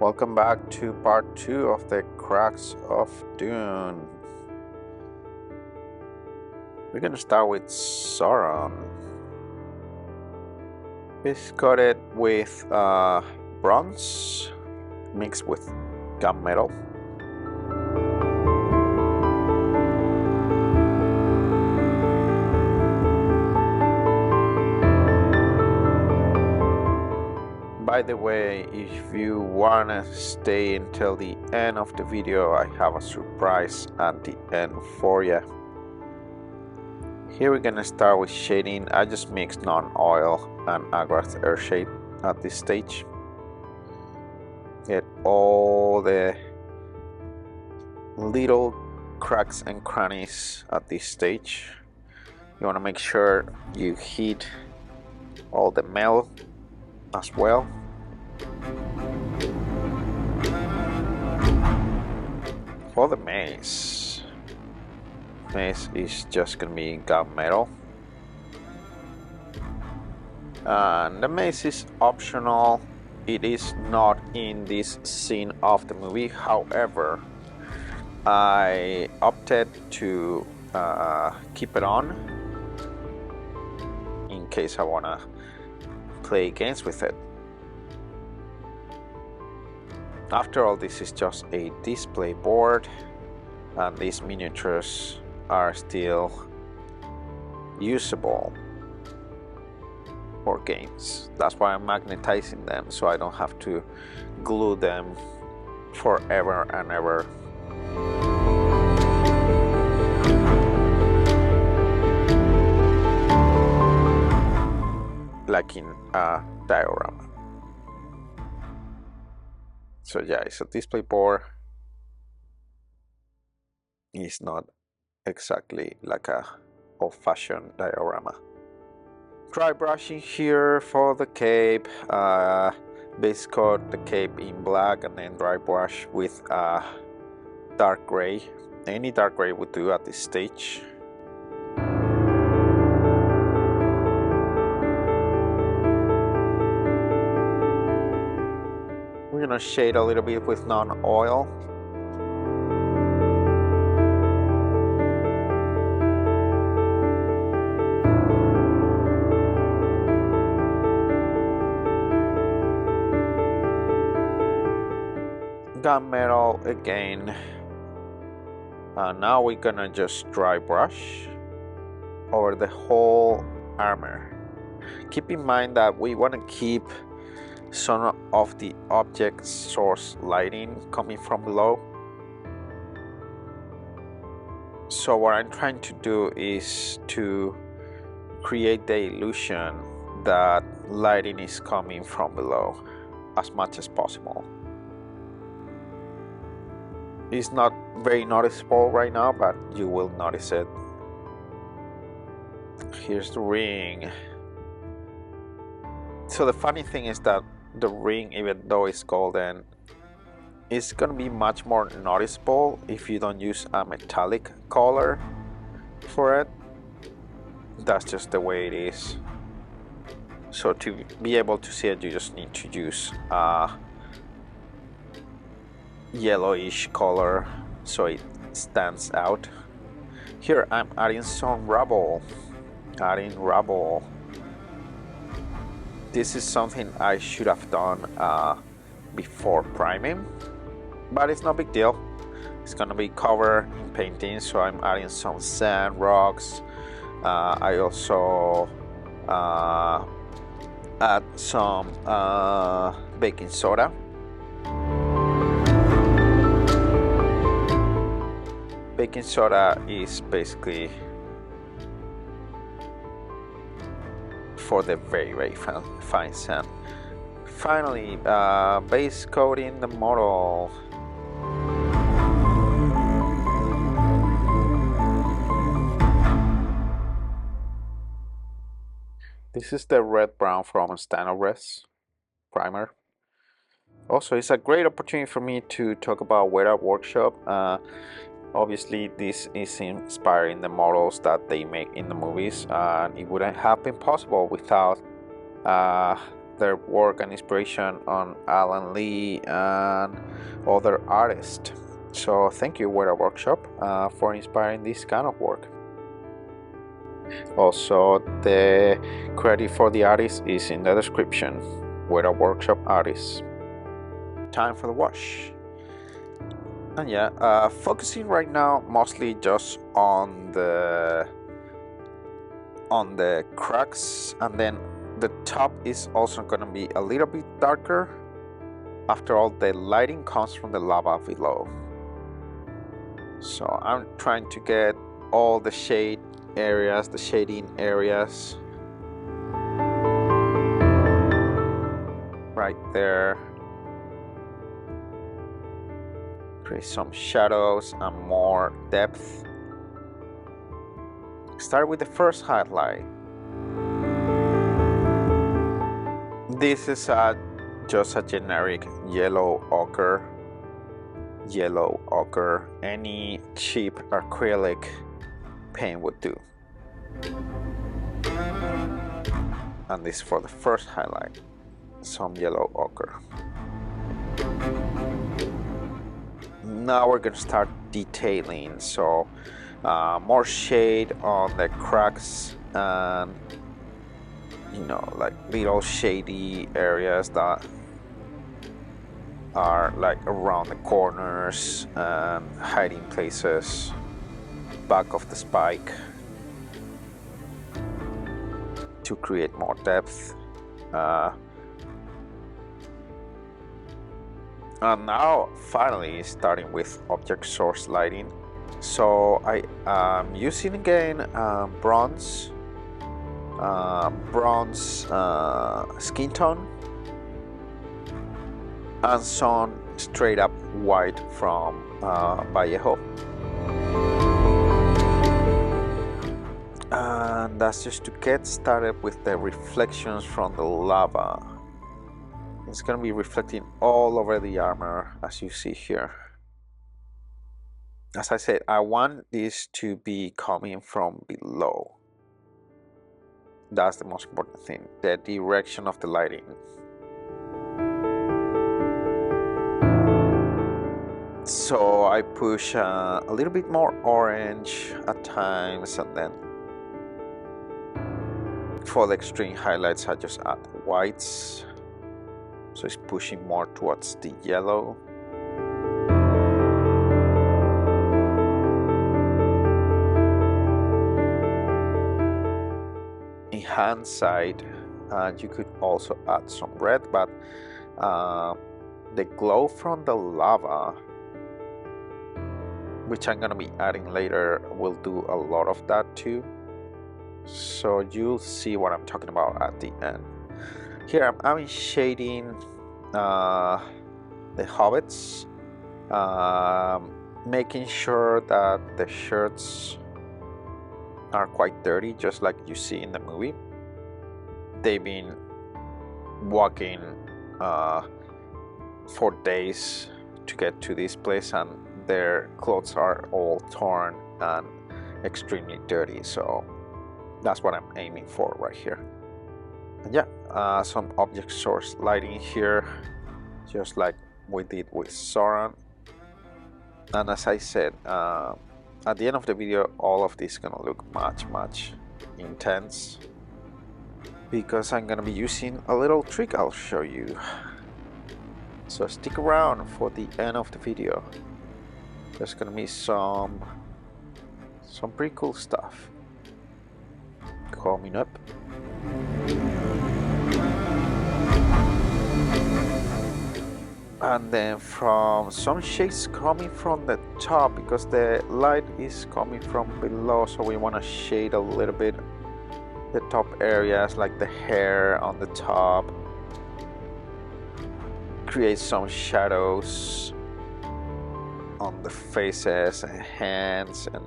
Welcome back to part 2 of the Cracks of Dune. We're gonna start with Sauron. It's coated with bronze mixed with gunmetal. By the way, if you wanna stay until the end of the video, I have a surprise at the end for you. Here we're gonna start with shading. I just mixed non-oil and Agrax air shade at this stage. Get all the little cracks and crannies at this stage. You wanna make sure you hit all the metal as well. For the mace is just gonna be gunmetal, and the mace is optional. It is not in this scene of the movie. However, I opted to keep it on in case I wanna play games with it. After all, this is just a display board, and these miniatures are still usable for games. That's why I'm magnetizing them, so I don't have to glue them forever and ever. Like in a diorama. So yeah, it's a display board. It's not exactly like a old-fashioned diorama. Dry brushing here for the cape. Base coat the cape in black and then dry brush with dark gray. Any dark gray would do at this stage. We're gonna shade a little bit with non-oil. Gunmetal again. Now we're gonna just dry brush over the whole armor. Keep in mind that we want to keep some of the object source lighting coming from below. So what I'm trying to do is to create the illusion that lighting is coming from below as much as possible. It's not very noticeable right now, but you will notice it. Here's the ring. So the funny thing is that the ring, even though it's golden, is gonna be much more noticeable if you don't use a metallic color for it. That's just the way it is. So to be able to see it, you just need to use a yellowish color so it stands out. Here I'm adding some rubble. This is something I should have done before priming, but it's no big deal. It's gonna be covered in painting, so I'm adding some sand, rocks. I also add some baking soda. Baking soda is basically for the very fine sand. Finally, base coating the model. This is the red brown from Stonewall primer. Also, it's a great opportunity for me to talk about Weta Workshop. Obviously, this is inspiring the models that they make in the movies, and it wouldn't have been possible without their work and inspiration on Alan Lee and other artists. So thank you, Weta Workshop, for inspiring this kind of work. Also, the credit for the artist is in the description. Weta Workshop artist. Time for the wash. And yeah, focusing right now mostly just on the cracks, and then the top is also going to be a little bit darker. After all, the lighting comes from the lava below, so I'm trying to get all the shade areas, the shading areas right there. Create some shadows and more depth. Start with the first highlight. This is just a generic yellow ochre. Any cheap acrylic paint would do. And this for the first highlight, some yellow ochre. Now we're gonna start detailing, so more shade on the cracks and, you know, like little shady areas that are like around the corners and hiding places back of the spike to create more depth. And now finally starting with object source lighting. So I am using again bronze skin tone and some straight up white from VALLEJO. And that's just to get started with the reflections from the lava. It's going to be reflecting all over the armor, as you see here. As I said, I want this to be coming from below. That's the most important thing, the direction of the lighting. So I push a little bit more orange at times, and then for the extreme highlights I just add whites. So it's pushing more towards the yellow. In hindsight, you could also add some red, but the glow from the lava, which I'm gonna be adding later, will do a lot of that too. So you'll see what I'm talking about at the end. Here I'm shading the hobbits, making sure that the shirts are quite dirty, just like you see in the movie. They've been walking for days to get to this place, and their clothes are all torn and extremely dirty, so that's what I'm aiming for right here. And yeah, some object source lighting here, just like we did with Sauron. And as I said, at the end of the video, all of this is gonna look much intense, because I'm gonna be using a little trick I'll show you. So stick around for the end of the video. There's gonna be some pretty cool stuff coming up. And then from some shades coming from the top, because the light is coming from below, so we want to shade a little bit the top areas, like the hair on the top. Create some shadows on the faces and hands, and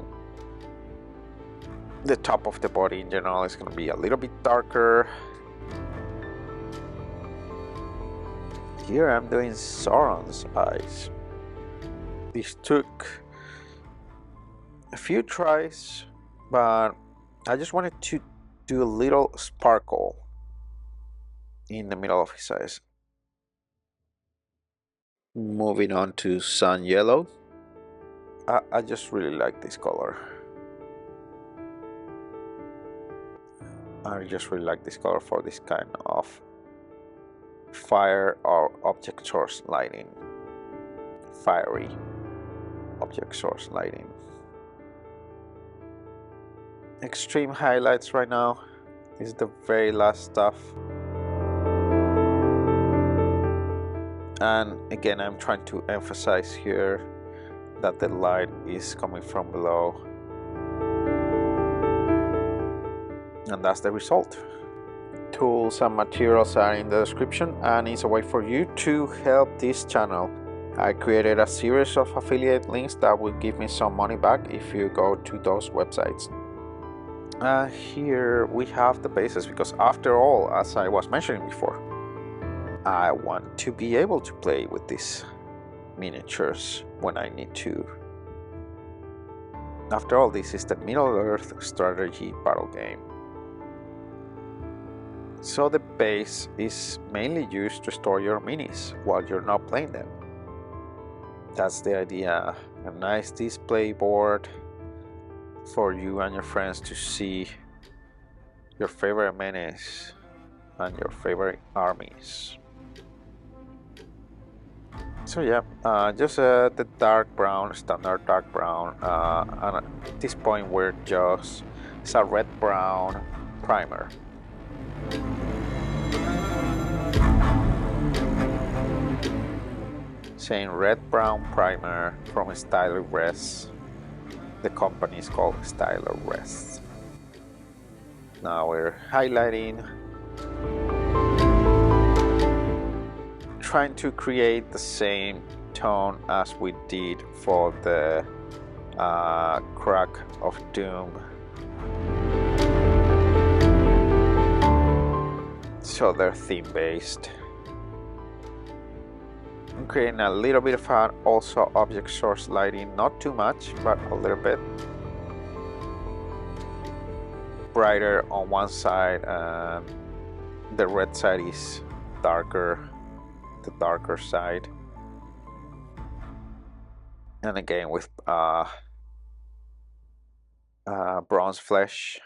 the top of the body in general is going to be a little bit darker. Here I'm doing Sauron's eyes. This took a few tries, but I just wanted to do a little sparkle in the middle of his eyes. Moving on to Sun Yellow. I just really like this color. I just really like this color for this kind of fire or object source lighting. Fiery object source lighting. Extreme highlights right now is the very last stuff. And again, I'm trying to emphasize here that the light is coming from below. And that's the result. Tools and materials are in the description, and it's a way for you to help this channel. I created a series of affiliate links that will give me some money back if you go to those websites. Here we have the bases, because after all, as I was mentioning before, I want to be able to play with these miniatures when I need to. After all, this is the Middle-earth strategy battle game. So the base is mainly used to store your minis while you're not playing them. That's the idea. A nice display board for you and your friends to see your favorite minis and your favorite armies. So yeah, just the dark brown, standard dark brown, and at this point we're just, it's a red brown primer. Saying red brown primer from StylerRes. The company is called StylerRes. Now we're highlighting, trying to create the same tone as we did for the Crack of Doom. So they're theme based. I'm creating a little bit of an also object source lighting, not too much, but a little bit. Brighter on one side, and the red side is darker, the darker side. And again with bronze flesh.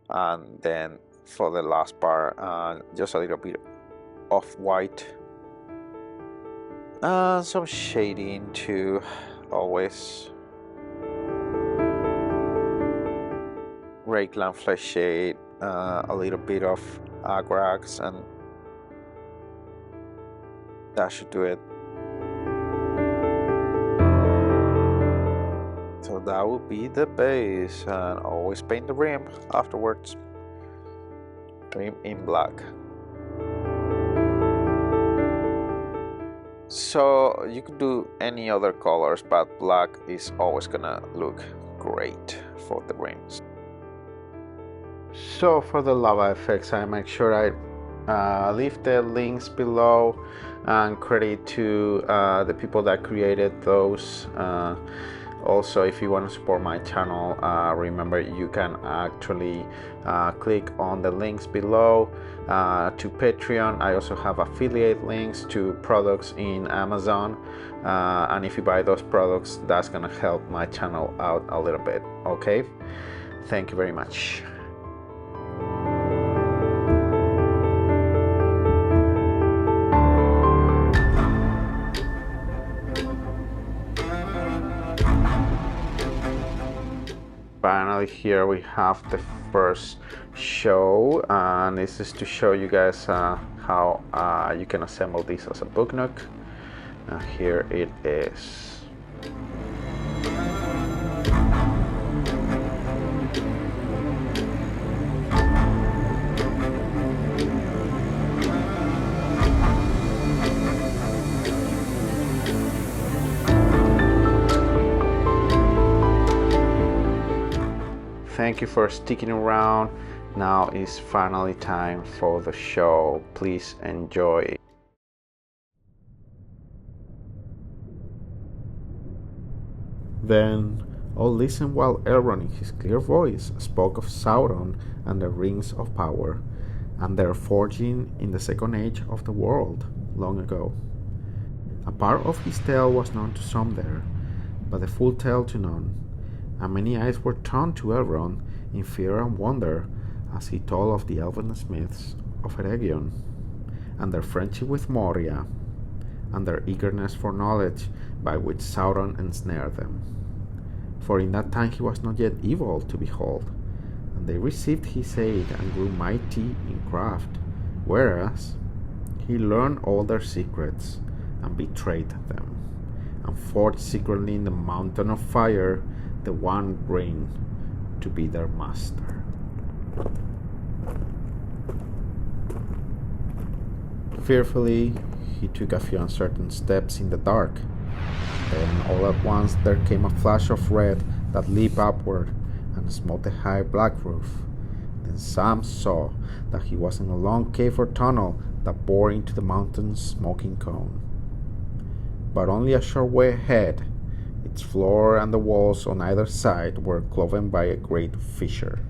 And then for the last part, just a little bit of white. Some shading too, always. MacLachlan flesh shade, a little bit of agrax, and that should do it. So that will be the base, and always paint the rim afterwards. Rim in black. So you can do any other colors, but black is always gonna look great for the rims. So for the lava effects, I make sure I leave the links below and credit to the people that created those. Also, if you want to support my channel, remember you can actually click on the links below to Patreon. I also have affiliate links to products in Amazon, and if you buy those products, that's gonna help my channel out a little bit. Okay, thank you very much. Finally, here we have the first show, and this is to show you guys how you can assemble this as a book nook. Here it is. Thank you for sticking around. Now is finally time for the show. Please enjoy. Then all listened while Elrond in his clear voice spoke of Sauron and the Rings of Power, and their forging in the second age of the world, long ago. A part of his tale was known to some there, but the full tale to none, and many eyes were turned to Elrond in fear and wonder as he told of the elven smiths of Eregion, and their friendship with Moria, and their eagerness for knowledge by which Sauron ensnared them. For in that time he was not yet evil to behold, and they received his aid and grew mighty in craft, whereas he learned all their secrets and betrayed them, and forged secretly in the mountain of fire the One Ring to be their master. Fearfully, he took a few uncertain steps in the dark. Then all at once there came a flash of red that leaped upward and smote the high black roof. Then Sam saw that he was in a long cave or tunnel that bore into the mountain's smoking cone. But only a short way ahead, its floor and the walls on either side were cloven by a great fissure,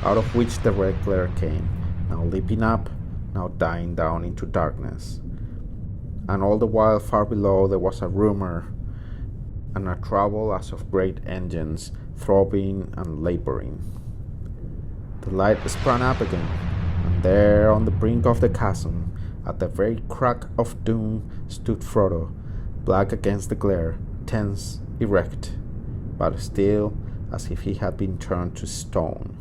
out of which the red glare came, now leaping up, now dying down into darkness. And all the while far below there was a rumor and a trouble as of great engines throbbing and laboring. The light sprang up again, and there on the brink of the chasm, at the very crack of doom, stood Frodo, black against the glare, tense, erect, but still as if he had been turned to stone.